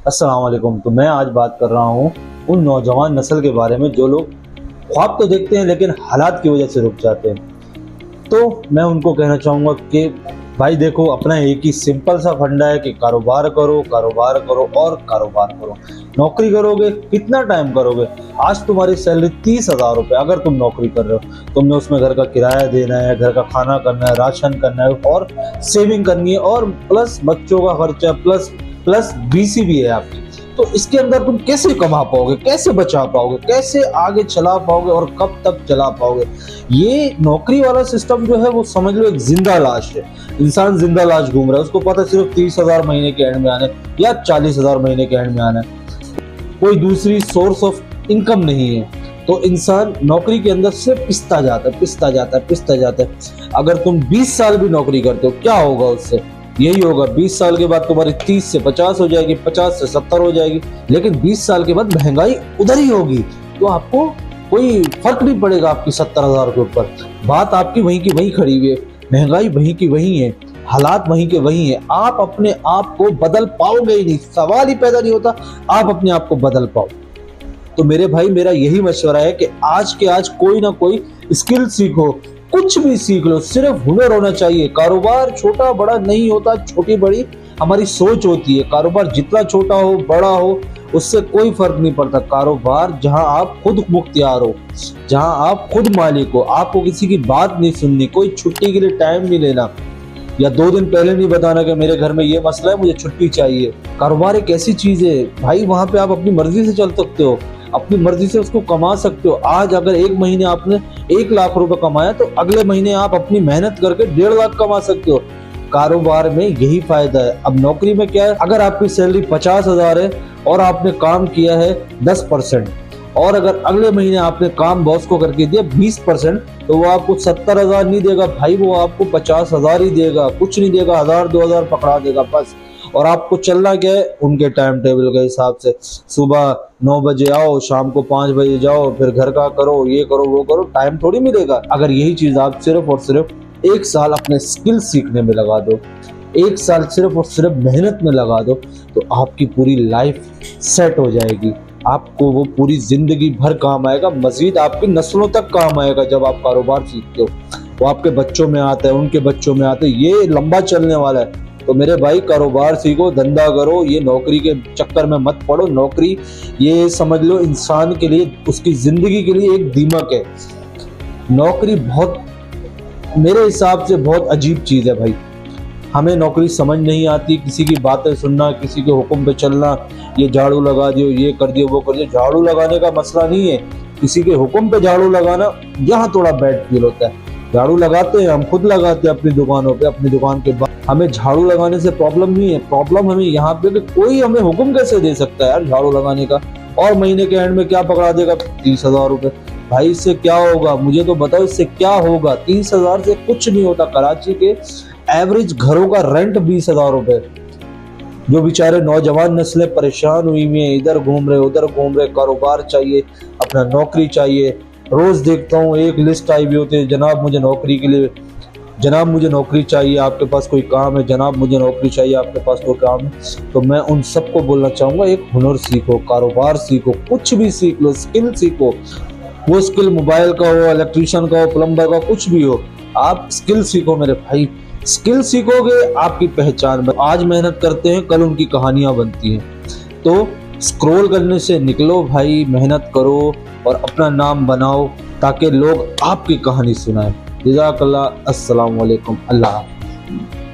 अस्सलाम वालेकुम। तो मैं आज बात कर रहा हूँ उन नौजवान नस्ल के बारे में जो लोग ख्वाब तो देखते हैं लेकिन हालात की वजह से रुक जाते हैं। तो मैं उनको कहना चाहूँगा कि भाई देखो, अपना एक ही सिंपल सा फंडा है कि कारोबार करो, कारोबार करो और कारोबार करो। नौकरी करोगे कितना टाइम करोगे? आज तुम्हारी सैलरी 30,000 रुपये, अगर तुम नौकरी कर रहे हो, तुमने उसमें घर का किराया देना है, घर का खाना करना है, राशन करना है और सेविंग करनी है और प्लस बच्चों का खर्चा प्लस प्लस बीसी भी है आपकी। तो इसके अंदर तुम कैसे कमा पाओगे, कैसे बचा पाओगे, कैसे आगे चला पाओगे और कब तक चला पाओगे? ये नौकरी वाला सिस्टम जो है वो समझ लो एक जिंदा लाश है। इंसान जिंदा लाश घूम रहा है, उसको पता सिर्फ 30,000 महीने के एंड में आना है या 40,000 महीने के एंड में आना है, कोई दूसरी सोर्स ऑफ इनकम नहीं है। तो इंसान नौकरी के अंदर से पिसता जाता है, पिसता जाता है, पिसता जाता है। अगर तुम 20 साल भी नौकरी करते हो, क्या होगा उससे? यही होगा, 20 साल के बाद तुम्हारी 30 से 50 हो जाएगी, 50 से 70 हो जाएगी, लेकिन 20 साल के बाद महंगाई उधर ही होगी। तो आपको कोई फर्क नहीं पड़ेगा आपकी 70,000 के ऊपर। बात आपकी वहीं की वहीं खड़ी हुई है, महंगाई वहीं की वहीं है, हालात वहीं के वहीं है। आप अपने आप को बदल पाओगे ही नहीं, सवाल ही पैदा नहीं होता आप अपने आप को बदल पाओ। तो मेरे भाई, मेरा यही मशवरा है कि आज के आज कोई ना कोई स्किल सीखो, कुछ भी सीख लो, सिर्फ हुनर होना चाहिए। कारोबार छोटा बड़ा नहीं होता, छोटी बड़ी हमारी सोच होती है। कारोबार जितना छोटा हो बड़ा हो उससे कोई फर्क नहीं पड़ता। कारोबार जहां आप खुद मुख्तियार हो, जहां आप खुद मालिक हो, आपको किसी की बात नहीं सुननी, कोई छुट्टी के लिए टाइम नहीं लेना या 2 दिन पहले नहीं बताना कि मेरे घर में ये मसला है, मुझे छुट्टी चाहिए। कारोबार एक ऐसी चीज है भाई, वहां पे आप अपनी मर्जी से चल सकते हो, अपनी मर्जी से उसको कमा सकते हो। आज अगर एक महीने आपने 1 लाख रुपए कमाया तो अगले महीने आप अपनी मेहनत करके 1.5 लाख कमा सकते हो। कारोबार में यही फायदा है। अब नौकरी में क्या है, अगर आपकी सैलरी 50,000 है और आपने काम किया है 10%, और अगर अगले महीने आपने काम बॉस को करके दिया 20%, तो वो आपको 70,000 नहीं देगा भाई, वो आपको 50,000 ही देगा, कुछ नहीं देगा, 1,000-2,000 पकड़ा देगा बस। और आपको चलना क्या है, उनके टाइम टेबल के हिसाब से। सुबह 9 बजे आओ, शाम को 5 बजे जाओ, फिर घर का करो, ये करो वो करो, टाइम थोड़ी मिलेगा। अगर यही चीज आप सिर्फ और सिर्फ 1 साल अपने स्किल सीखने में लगा दो, 1 साल सिर्फ और सिर्फ मेहनत में लगा दो, तो आपकी पूरी लाइफ सेट हो जाएगी। आपको वो पूरी जिंदगी भर काम आएगा, मजीद आपकी नस्लों तक काम आएगा। जब आप कारोबार सीखते हो वो आपके बच्चों में आता है, उनके बच्चों में आता है, ये लंबा चलने वाला है। तो मेरे भाई, कारोबार सीखो, धंधा करो, ये नौकरी के चक्कर में मत पड़ो। नौकरी ये समझ लो इंसान के लिए, उसकी जिंदगी के लिए एक दीमक है। नौकरी बहुत, मेरे हिसाब से बहुत अजीब चीज है भाई। हमें नौकरी समझ नहीं आती, किसी की बातें सुनना, किसी के हुक्म पे चलना, ये झाड़ू लगा दियो, ये कर दियो, वो कर दियो। झाड़ू लगाने का मसला नहीं है, किसी के हुक्म पे झाड़ू लगाना, यहाँ थोड़ा बैड फील होता है। झाड़ू लगाते हैं, हम खुद लगाते हैं अपनी दुकानों पे, अपनी दुकान के बाद। हमें झाड़ू लगाने से प्रॉब्लम नहीं है, प्रॉब्लम हमें यहाँ पे कि कोई हमें हुक्म कैसे दे सकता है यार झाड़ू लगाने का, और महीने के एंड में क्या पकड़ा देगा, 30,000 रुपए। भाई इससे क्या होगा, मुझे तो बताओ इससे क्या होगा? 30,000 से कुछ नहीं होता। कराची के एवरेज घरों का रेंट 20,000 रुपए। जो बेचारे नौजवान नस्लें परेशान हुई हुई हैं, इधर घूम रहे उधर घूम रहे, कारोबार चाहिए, अपना नौकरी चाहिए। रोज देखता हूँ एक लिस्ट आई हुई होती है, जनाब मुझे नौकरी के लिए, जनाब मुझे नौकरी चाहिए, आपके पास कोई काम है, जनाब मुझे नौकरी चाहिए, आपके पास कोई काम है। तो मैं उन सबको बोलना चाहूँगा, एक हुनर सीखो, कारोबार सीखो, कुछ भी सीख लो, स्किल सीखो। वो स्किल मोबाइल का हो, इलेक्ट्रीशियन का हो, प्लम्बर का, कुछ भी हो, आप स्किल सीखो मेरे भाई। स्किल सीखोगे आपकी पहचान। आज मेहनत करते हैं, कल उनकी कहानियां बनती हैं। तो स्क्रॉल करने से निकलो भाई, मेहनत करो और अपना नाम बनाओ, ताकि लोग आपकी कहानी सुनाएं। जज़ाकल्लाह। अस्सलाम वालेकुम। अल्लाह हाफ़िज़।